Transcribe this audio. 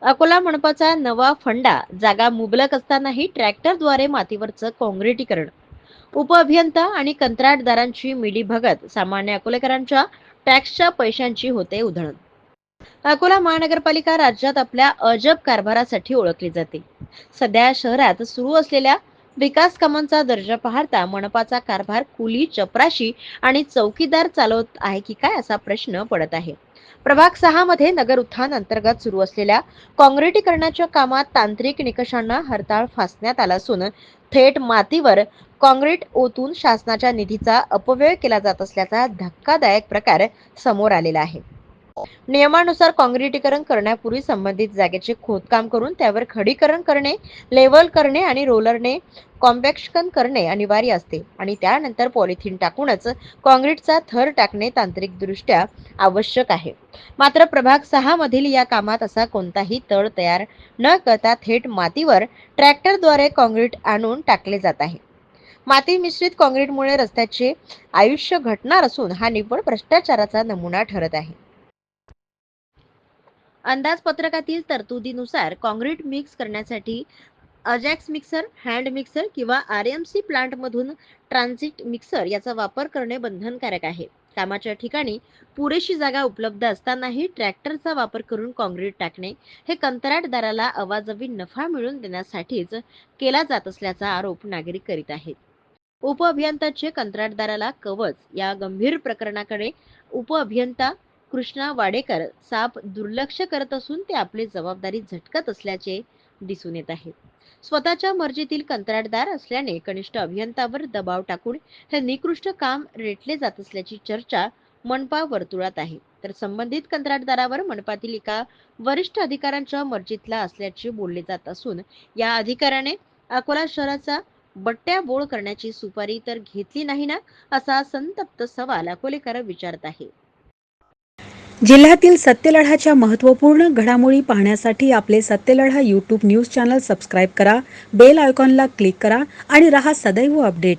अकोला मनपाचा नवा फंडा जागा मुबलक असतानाही ट्रॅक्टरद्वारे मातीवरचं काँक्रिटीकरण. उपअभियंता आणि कंत्राटदारांची मिलीभगत सामान्य अकोलेकरांच्या टॅक्सच्या पैशांची होते उधळण. अकोला महानगरपालिका राज्यात आपल्या अजब कारभारासाठी ओळखली जाते. सध्या शहरात सुरू असलेल्या विकास कामांचा दर्जा पाहता मनपाचा कारभार कुली, चपराशी आणि चौकीदार चालवत आहे की काय असा प्रश्न पडत आहे. प्रभाग 6 मध्ये नगर उत्थान अंतर्गत सुरू असलेल्या काँक्रिटीकरणाच्या कामात तांत्रिक निकषांना हरताळ फासण्यात आला असून थेट मातीवर काँक्रीट ओतून शासनाच्या निधीचा अपव्यय केला जात असल्याचा धक्कादायक प्रकार समोर आलेला आहे. नियमानुसार काँक्रिटीकरण करण्यापूर्वी संबंधित जागेचे खोदकाम करून त्यावर खडीकरण करणे, लेवल करणे आणि रोलरने कॉम्पॅक्शन करणे अनिवार्य असते आणि त्यानंतर पॉलिथिन टाकूनच काँक्रीटचा थर टाकणे तांत्रिकदृष्ट्या आवश्यक आहे. मात्र प्रभाग 6 मधील या कामात असा कोणताही तळ तयार न करता थेट मातीवर ट्रॅक्टरद्वारे काँक्रीट आणून टाकले जात आहे. माती मिश्रित काँक्रीटमुळे रस्त्याचे आयुष्य घटणार असून हा निव्वळ भ्रष्टाचाराचा नमुना ठरत आहे. अंदाजपत्रकातील तरतुदीनुसार काँक्रीट मिक्स करण्यासाठी अजॅक्स मिक्सर, हँड मिक्सर किंवा आरएमसी प्लांटमधून ट्रान्झिट मिक्सर याचा वापर करणे बंधनकारक आहे. कामाच्या ठिकाणी पुरेशी जागा उपलब्ध असतानाही ट्रॅक्टरचा वापर करून काँक्रीट टाकणे हे कंत्राटदाराला अवाजवी नफा मिळवून देण्यासाठीच केला जात असल्याचा आरोप नागरिक करीत आहेत. उपअभियंताचे कंत्राटदाराला कवच या गंभीर प्रकरणाकडे उपअभियंता कृष्णा वाडेकर साफ दुर्लक्ष करत असून ते आपली जबाबदारी झटकत असल्याचे दिसून येत आहे. स्वतःच्या मर्जीतील कंत्राटदार असल्याने कनिष्ठ अभियंतावर दबाव टाकून हे निकृष्ट काम रेटले जात असल्याची चर्चा मनपा वर्तुळात आहे. तर संबंधित कंत्राटदारावर मनपातील एका वरिष्ठ अधिकाऱ्यांच्या मर्जीतला असल्याचे बोलले जात असून या अधिकाऱ्याने अकोला शहराचा बट्ट्याबोळ करण्याची सुपारी तर घेतली नाही ना, असा संतप्त सवाल अकोलेकर विचारत आहे. जिल्ह्यातील सत्यलढाच्या महत्त्वपूर्ण घडामोडी पाहण्यासाठी आपले Satyaladha YouTube news channel subscribe करा, बेल आयकॉनला क्लिक करा आणि रहा सदैव अपडेट.